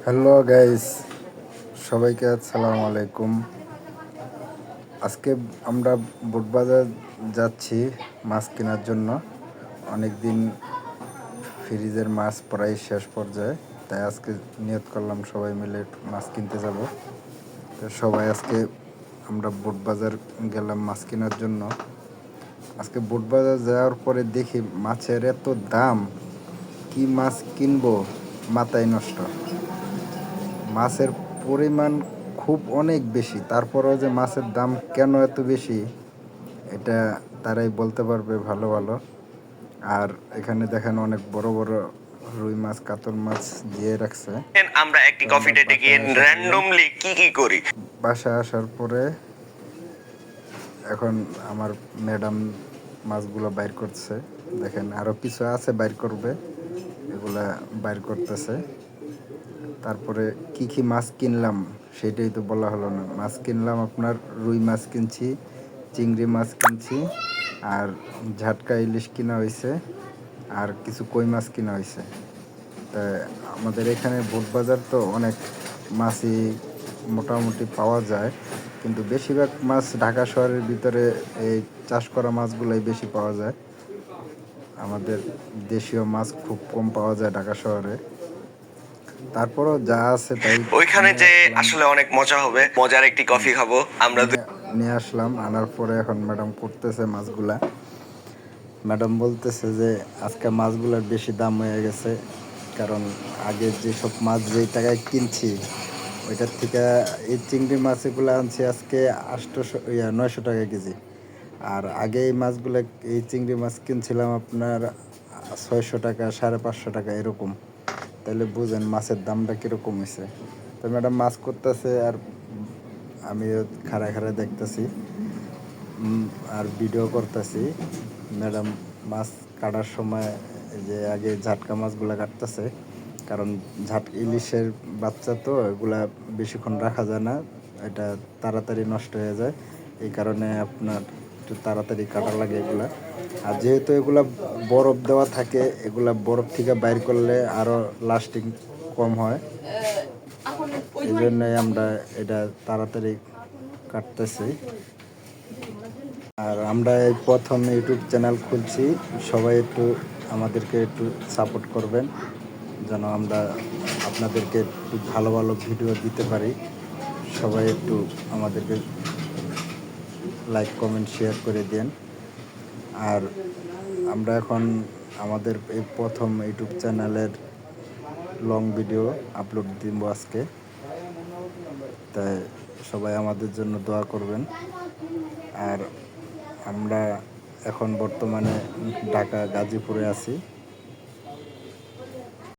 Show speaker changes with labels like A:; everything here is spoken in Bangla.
A: হ্যালো গাইস, সবাইকে আসসালামু আলাইকুম। আজকে আমরা বুটবাজার যাচ্ছি মাছ কেনার জন্য। অনেক দিন ফ্রিজের মাছ প্রায় শেষ পর্যায়ে, তাই আজকে নিয়ত করলাম সবাই মিলে একটু মাছ কিনতে যাব। তো সবাই আজকে আমরা বুটবাজার গেলাম মাছ কেনার জন্য। আজকে বুটবাজার যাওয়ার পরে দেখি মাছের এত দাম, কি মাছ কিনবো মাথায় নষ্ট। মাছের পরিমাণ খুব অনেক বেশি, তারপরেও যে মাছের দাম কেন এত বেশি এটা তারাই বলতে পারবে ভালো ভালো। আর এখানে দেখেন অনেক বড় বড় রুই মাছ, কাতল মাছ দিয়ে রাখছে।
B: আমরা একটি কফি ডেটে গিয়ে র্যান্ডমলি কি করি।
A: বাসায় আসার পরে এখন আমার ম্যাডাম মাছগুলো বাইর করছে। দেখেন আরও কিছু আছে বাইর করবে, এগুলা বাইর করতেছে। তারপরে কি মাছ কিনলাম সেটাই তো বলা হলো না। মাছ কিনলাম আপনার রুই মাছ কিনছি, চিংড়ি মাছ কিনছি, আর ঝাটকা ইলিশ কিনা হয়েছে, আর কিছু কই মাছ কিনা হয়েছে। তা আমাদের এখানে বুটবাজার তো অনেক মাছই মোটামুটি পাওয়া যায়, কিন্তু বেশিরভাগ মাছ ঢাকা শহরের ভিতরে এই চাষ করা মাছগুলোই বেশি পাওয়া যায়। আমাদের দেশীয় মাছ খুব কম পাওয়া যায় ঢাকা শহরে। তারপরও যা আছে তাই
B: ওইখানে যে আসলে অনেক মজা হবে, মজার একটি কফি খাবো আমরা।
A: নিয়ে আসলাম। আনার পরে এখন ম্যাডাম করতেছে মাছগুলা। ম্যাডাম বলতেছে যে আজকে মাছগুলোর বেশি দাম হয়ে গেছে, কারণ আগে যেসব মাছ যেই টাকায় কিনছি ওইটার থেকে এই চিংড়ি মাছগুলো আনছি আজকে 900 টাকা কেজি। আর আগে এই মাছগুলো, এই চিংড়ি মাছ কিনছিলাম আপনার 600 টাকা, 550 টাকা এরকম। তাহলে বুঝেন মাছের দামটা কীরকম হয়েছে। তো ম্যাডাম মাছ করতেছে আর আমিও খাড়া দেখতেছি আর ভিডিও করতেছি। ম্যাডাম মাছ কাটার সময় যে আগে ঝাটকা মাছগুলো কাটতেছে, কারণ ইলিশের বাচ্চা তো এগুলা বেশিক্ষণ রাখা যায় না, এটা তাড়াতাড়ি নষ্ট হয়ে যায়। এই কারণে আপনার একটু তাড়াতাড়ি কাটা লাগে এগুলা। আর যেহেতু এগুলা বরফ দেওয়া থাকে, এগুলা বরফ থেকে বাইর করলে আরও লাস্টিং কম হয়, এই জন্যই আমরা এটা তাড়াতাড়ি কাটতেছি। আর আমরা এই প্রথম ইউটিউব চ্যানেল খুলছি, সবাই একটু আমাদেরকে একটু সাপোর্ট করবেন, যেন আমরা আপনাদেরকে একটু ভালো ভালো ভিডিও দিতে পারি। সবাই একটু আমাদেরকে লাইক কমেন্ট শেয়ার করে দেন। আর আমরা এখন আমাদের এই প্রথম ইউটিউব চ্যানেলের লং ভিডিও আপলোড দিব আজকে, তাই সবাই আমাদের জন্য দোয়া করবেন। আর আমরা এখন বর্তমানে ঢাকা গাজীপুরে আছি।